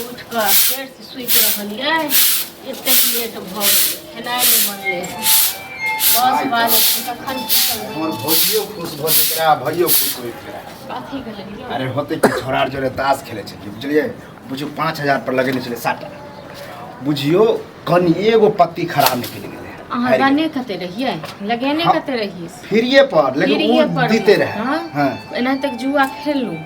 उठ कर फेर से सुत रहलिए एते लेट भ गेलै खेनाइ नहीं बनले 10 बाजे तखन की करबै हमर भौजियो खुश भ जेतै भइयो खुश होइत रहे कथी गेलै अरे होते कि छोड़ा जोरे ताश खेले छलिए बुझलिए बुझियो 5000 पर लगेने छले साटा बुझियो कनी एगो पत्ती खराब निकल गेलै अहाँ गाने कते रहिए लगेने हाँ, कते रहिए फ्रीए पर लेकिन वो दीते रहे हां एना तक जुआ खेललू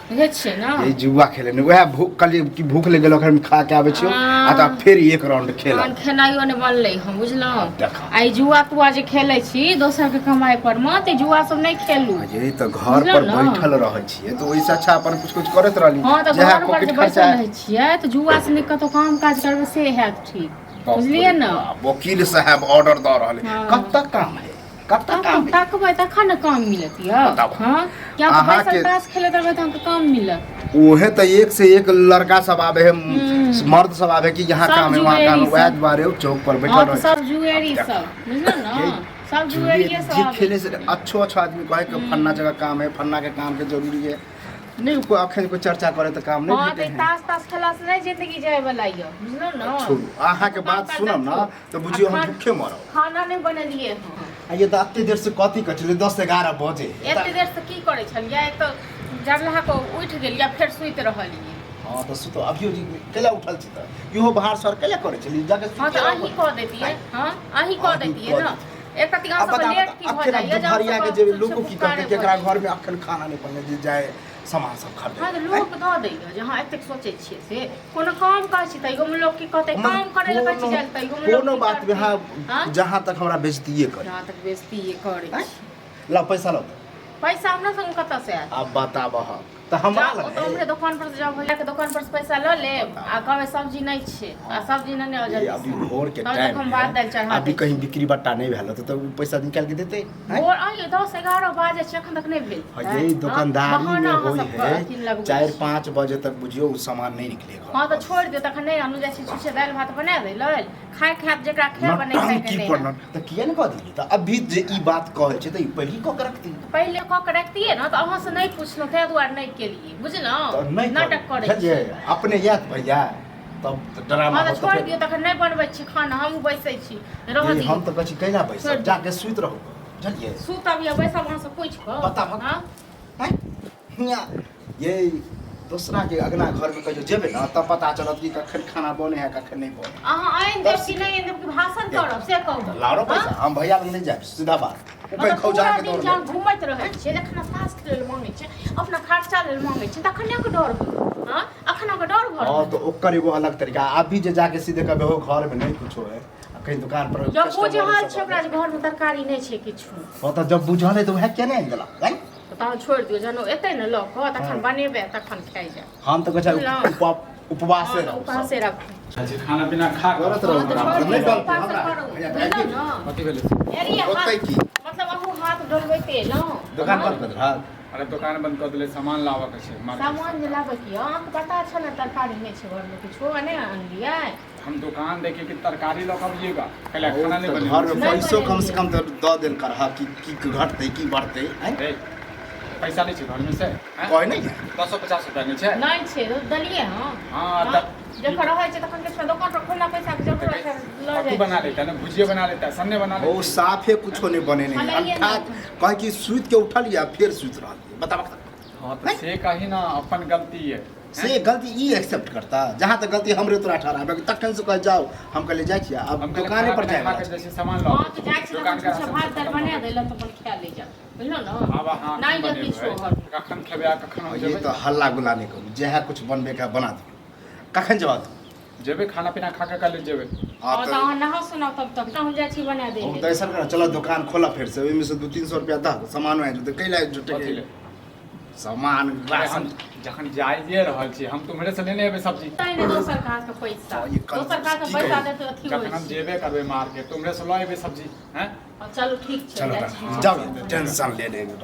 बुझे छियै ना ये जुआ खेले ने वह भूख कल की भूख लग गेल घर में खा के आवे छियो आ त फिर एक राउंड खेल हम खेनाइयो ने बनले हम बुझलौ आई जुआ तुआ जे खेलै छी दोसर के कमाई पर म त जुआ सब नहीं खेलू ये तो घर पर बैठल रहै छियै तो ओइसे अच्छा अपन कुछ करत रहली हां त घर पर जे बैठल रहै छियै त जुआ से निक तो काम काज करबे से हैत ठीक बुझलिए ना वकील साहब ऑर्डर द रहले कब तक काम है कब तक काम तकबै तखन न काम मिलत य हां क्या पैसा ताश खेले तब त काम मिलत ओहे त एक से एक लड़का सब आवे है मर्द सब आवे कि यहाँ काम है वहाँ काम है वह द्वारे चौक पर बैठल रहे सब जुएरी सब बुझल ना सब जुएरी सब खेले से अच्छो आदमी कहे कि फन्ना जगह काम है फन्ना के काम के जरूरी है नहीं को अखन को चर्चा करे त काम नहीं भेटे हां ताश ताश खेला से नहीं जिंदगी जाय वाला य बुझलो ना छोड़ू आहा के बात सुनम ना तो बुझियो हम भूखे मरब खाना नहीं बनलिए आ ये त अत्ते देर से कथि कचले 10 11 बजे एते देर से की करे छलिए एक तो जगला को उठ गेलिए फिर सुइत रहलिए हां तो सुतो अभियो जी केला उठल छी त इहो बाहर सर केला करे छली जाके हां तो आही क देतिए हां आही क देतिए ना एक कति गांव से लेट की हो जाइए जब हरिया के जे लोग की करते केकरा घर में अखन खाना नहीं बनले जे जाए सामान सब खरीदे हां तो लोग द दैय जहां एते सोचे छिए से कोनो काम काज छी तइगो में लोग की कहते काम करे ले कहै छी तइगो में कोनो बात में हां जहां तक हमरा बेइज्जतीए करे जहां तक बेइज्जती करे ला पैसा लो पैसा हमरा संग कत से आत अब बताबह त हमरा लगे तो हमरे दुकान पर से जाओ भैया के दुकान पर से पैसा ल ले आ कहबे सब्जी नहीं छे आ सब्जी नहीं आ जाए अभी भोर के टाइम हम बात दाल चढ़ा अभी कहीं बिक्री बट्टा नहीं भेल तो पैसा निकाल के देते और आइए 10 11 बजे से अखन तक नहीं भेल यही दुकानदारी में होई है 4 5 बजे तक बुझियो उ सामान नहीं निकलेगा हां तो छोड़ दे तखन नहीं अनु जाय छी छुछे दाल भात बना दे लल खाए खाए जेकरा खाए बने खाए के नहीं त किया न कह दिली त अभी जे ई बात कहै छै त ई पहली क के रखती पहले क के रखतिए ना तो अहां से नहीं पूछलो ते दुआर नहीं केलिए बुझलो नाटक करे छै अपने याद भैया तब ड्रामा हां तो छोड़ दियो तखन नहीं बनबै छी खाना हम बैसै छी रह दी हम त कहै छी कैला बैस जाके सुइत रहू बुझलिए सुत अभी बैसब अहां से पूछ क बताब हां हिया ये दूसरा के अगना घर में कहियो जेबे ना तब पता चलत कि कखन खाना बने है कखन नहीं बने अहां आइन देब कि नहीं आइन देब कि भाषण करब से कहू लारो पैसा हम भैया लग नहीं जाब सीधा बात ऊपर खौजा के दौड़ जहाँ घूमत रहै छै देखना सास के लेल मांगे छै अपना खर्चा लेल मांगे छै तखन के डर हो हां अखन के डर घर हां तो ओकर एगो अलग तरीका अभी जे जाके सीधे कहबे हो घर में नहीं कुछ है कहीं दुकान पर जब बुझल छै ओकरा घर में तरकारी नहीं छै किछु हां तो जब बुझल है तो वह केने आइन देला हैं तो छोड़ दियो जनो एतै न ल क तखन बनेबे तखन खाइ जा हम तो कहै उपवास से उपवास से रख अच्छा खाना पीना खा करत रहो नहीं गलती हमरा कथि भेलै एरिया मतलब अहू हाथ डलबैते न दुकान बंद कर रहा अरे दुकान बंद कर देले सामान लावा के छै सामान जे लाबे की अहाँके पता छै न तरकारी नहीं छै घर में किछो नहीं आनलिए हम दुकान देखे कि तरकारी लऽ कऽ आइएगा पहले खाना नहीं बने घर में पैसो कम से कम तो द देल कर हा कि घटते की बढ़ते हैं पैसा नहीं छै घर में से कोई नहीं है 150 रुपया नहीं छै नहीं छै दलिए हां हां जखन रहै छै तखन के दुकान पर खोला पैसा के जरूरत है ल तू बना लेता ना भुजिया बना लेता सन्ने बना लेता वो साफे कुछो नहीं बने नहीं अर्थात कहे कि सुइत के उठल या फिर सुइत रह बता हां तो से कही ना अपन गलती है से गलती ई एक्सेप्ट करता जहां तक गलती हमरे तोरा ठहराबे तखन से कह जाओ हम कहले जाय छियै अब दुकाने पर जाए जैसे सामान लो हां तो जाय छै दुकान का भात दाल बना देला तो अपन खा ले जा बुझलो ना अब हां नहीं जे किछो घर कखन खेबे आ कखन हो ये जेबे तो हल्ला गुला नहीं करू जे है कुछ बनबे का बना दियो कखन जवाब जेबे खाना पीना खा के कल जेबे हां तो अहाँ नहा सुना तब तक हम जाय छी बना दे हम तो ऐसा करना चलो दुकान खोला फिर से ओई में से 200-300 रुपया दा सामान है जो कैला जुटे के सामान राशन जखन जाइए रहल छी हम तुम्हरे से लेने एबे सब्जी नहीं दोसर का के पैसा दोसर का के पैसा दे तो अथी जखन हम जेबे करबे मार्केट तुम्हरे से लऽ एबे सब्जी हैं चलो ठीक छै चलो जाओ टेंशन ले लेंगे